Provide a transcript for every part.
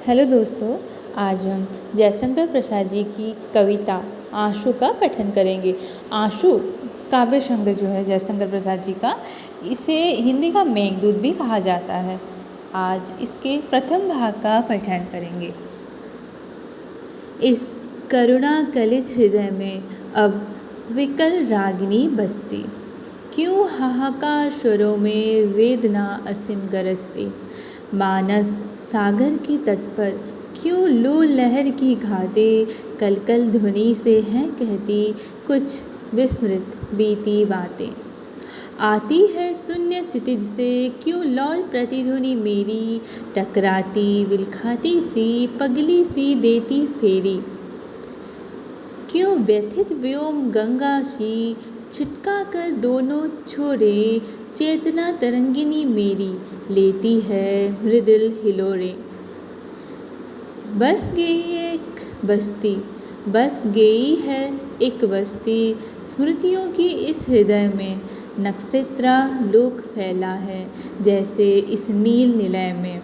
Hello दोस्तों, आज हम जयशंकर प्रसाद जी की कविता आंसू का पठन करेंगे। आंसू काव्य संग्रह जो है जयशंकर प्रसाद जी का, इसे हिंदी का मेघदूत भी कहा जाता है। आज इसके प्रथम भाग का पठन करेंगे। इस करुणा कलित हृदय में अब विकल रागिनी बसती, क्यों हाहाकार स्वरों में वेदना असीम गरजती। मानस सागर के तट पर क्यों लो लहर की घाटे कलकल ध्वनि से हैं कहती कुछ विस्मृत बीती बातें। आती है शून्य क्षितिज से क्यों लौट प्रतिध्वनि मेरी, टकराती बिलखाती सी पगली सी देती फेरी। क्यों व्यथित व्योम गंगा सी छिटका कर दोनों छोरे, चेतना तरंगिनी मेरी लेती है मृदुल हिलोरे। बस गई है एक बस्ती स्मृतियों की इस हृदय में, नक्षत्रा लोक फैला है जैसे इस नील निलय में।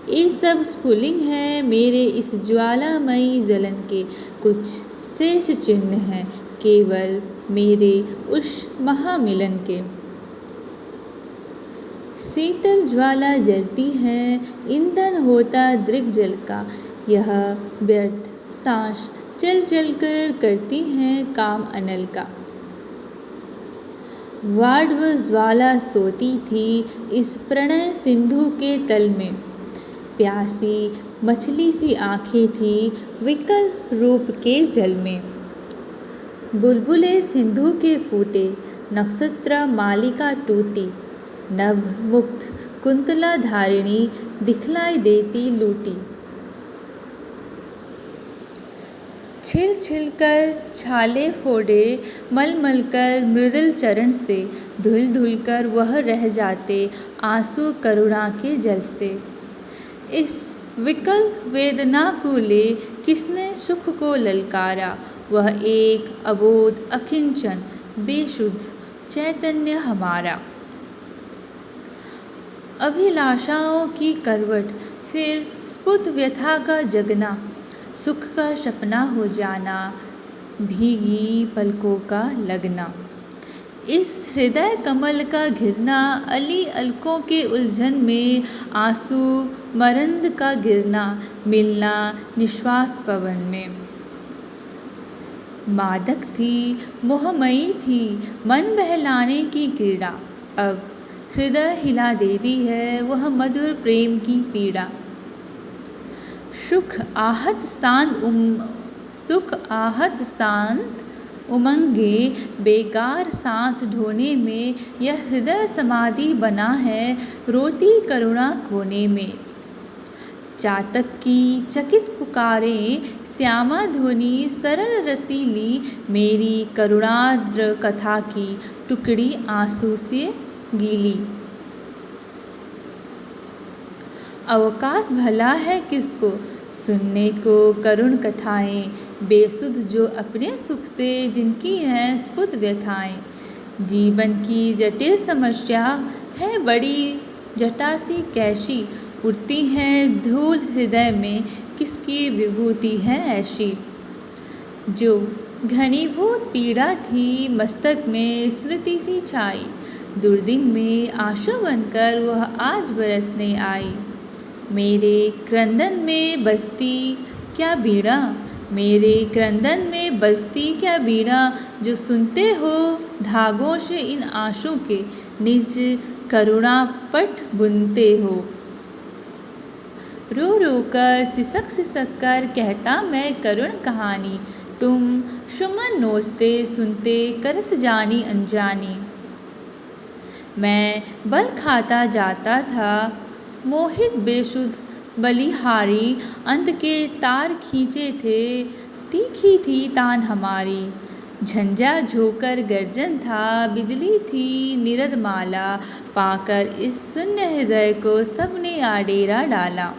ये सब स्फुलिंग है मेरे इस ज्वालामयी जलन के, कुछ शेष चिन्ह हैं केवल मेरे उस महामिलन के। शीतल ज्वाला जलती है ईंधन होता दृग जल का, यह व्यर्थ सांस चल चल कर करती हैं काम अनल का। वाड्व ज्वाला सोती थी इस प्रणय सिंधु के तल में, प्यासी मछली सी आँखें थी विकल रूप के जल में। बुलबुले सिंधु के फूटे नक्षत्र मालिका टूटी, नभ मुक्त कुंतला धारिणी दिखलाई देती लूटी। छिल छिल कर छाले फोड़े मल मल कर मृदुल चरण से, धुल धुल कर वह रह जाते आंसू करुणा के जल से। इस विकल वेदना को ले किसने सुख को ललकारा, वह एक अबोध अकिंचन बेशुद्ध चैतन्य हमारा। अभिलाषाओं की करवट फिर स्फुट व्यथा का जगना, सुख का सपना हो जाना भीगी पलकों का लगना। इस हृदय कमल का घिरना अली अलकों के उलझन में, आंसू मरंद का गिरना मिलना निश्वास पवन में। मादक थी मोहमयी थी मन बहलाने की क्रीड़ा, अब हृदय हिला देती है वह मधुर प्रेम की पीड़ा। सुख आहत शांत उमंगे बेकार सांस ढोने में, यह हृदय समाधि बना है रोती करुणा कोने में। चातक की चकित पुकारें श्यामा ध्वनि सरल रसीली, मेरी करुणाद्र कथा की टुकड़ी आंसू से गीली। अवकाश भला है किसको सुनने को करुण कथाएं, बेसुध जो अपने सुख से जिनकी हैं स्फुट व्यथाएं। जीवन की जटिल समस्या है बड़ी जटासी कैसी, उड़ती हैं धूल हृदय में किसकी विभूति है ऐसी। जो घनीभूत पीड़ा थी मस्तक में स्मृति सी छाई, दुर्दिन में आंसू बनकर वह आज बरसने आई। मेरे क्रंदन में बसती क्या बीड़ा, मेरे क्रंदन में बसती क्या बीड़ा, जो सुनते हो धागों से इन आंसू के निज करुणा पट बुनते हो। रो रो कर सिसक सिसक कर कहता मैं करुण कहानी, तुम सुमन नोचते सुनते करत जानी अनजानी। मैं बल खाता जाता था मोहित बेसुध बलिहारी, अंत के तार खींचे थे तीखी थी तान हमारी। झंझा झोंकर गर्जन था बिजली थी निरद माला, पाकर इस शून्य हृदय को सबने आडेरा डाला।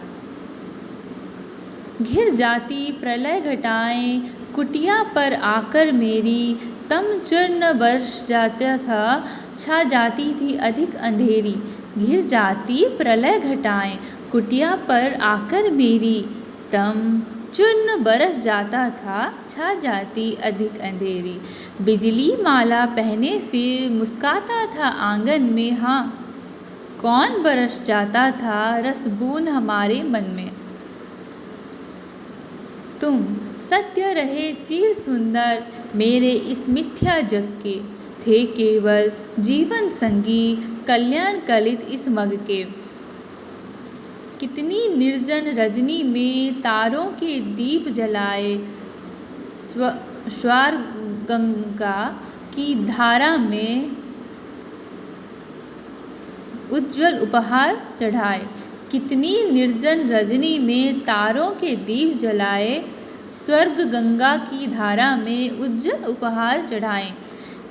घिर जाती प्रलय घटाएं कुटिया पर आकर मेरी, तम चूर्ण बरस जाता था छा जाती थी अधिक अंधेरी। घिर जाती प्रलय घटाएं कुटिया पर आकर मेरी तम चूर्ण बरस जाता था, छा जाती अधिक अंधेरी। बिजली माला पहने फिर मुस्काता था आंगन में, हाँ कौन बरस जाता था रस बूंद हमारे मन में। तुम सत्य रहे चिर सुंदर मेरे इस मिथ्या जग के, थे केवल जीवन संगी कल्याण कलित इस मग के। कितनी निर्जन रजनी में तारों के दीप जलाए, स्वर गंगा की धारा में उज्जवल उपहार चढ़ाए। कितनी निर्जन रजनी में तारों के दीप जलाए, स्वर्ग गंगा की धारा में उज्जवल उपहार चढ़ाए।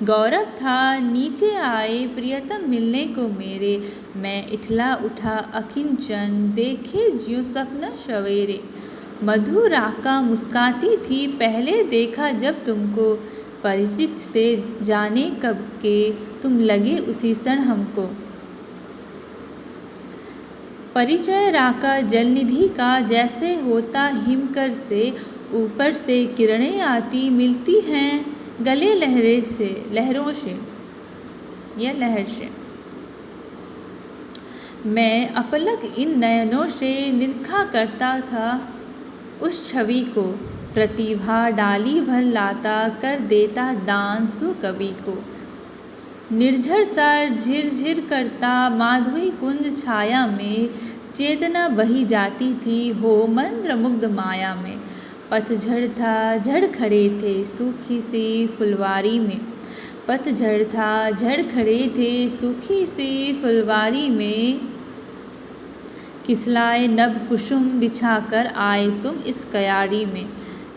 गौरव था नीचे आए प्रियतम मिलने को मेरे, मैं इठला उठा अकिंचन देखे ज्यों सपना सवेरे। मधुर आका मुस्काती थी पहले देखा जब तुमको, परिचित से जाने कब के तुम लगे उसी क्षण हमको। परिचय राका जलनिधि का जैसे होता हिमकर से, ऊपर से किरणें आती मिलती हैं गले लहरों से या लहर से। मैं अपलक इन नयनों से निरखा करता था उस छवि को, प्रतिभा डाली भर लाता कर देता दान सु कवि को। निर्झर सा झिरझिर करता माधवी कुंज छाया में, चेतना बही जाती थी हो मंत्र मुग्ध माया में। पतझड़ था झड़ खड़े थे सूखी सी फुलवारी में, पतझड़ था झड़ खड़े थे सूखी सी फुलवारी में। किसलाए नभ कुसुम बिछाकर आए तुम इस क्यारी में,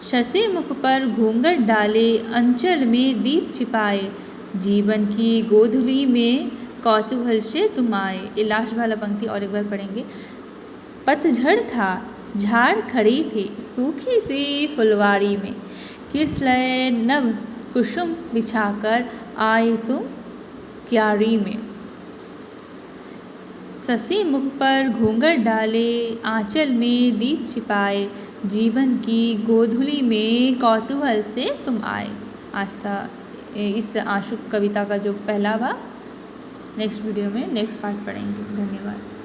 शशि मुख पर घूंघट डाले अंचल में दीप छिपाए। जीवन की गोधुली में कौतूहल से तुम आए। ये लास्ट वाला पंक्ति और एक बार पढ़ेंगे। पतझड़ था झाड़ खड़ी थी सूखी सी फुलवारी में, किसलय नभ कुसुम बिछाकर आए तुम क्यारी में। शशि मुख पर घूंघट डाले आंचल में दीप छिपाए, जीवन की गोधुली में कौतूहल से तुम आए। आज था इस आशुक कविता का जो पहला भाग, नेक्स्ट वीडियो में नेक्स्ट पार्ट पढ़ेंगे। धन्यवाद।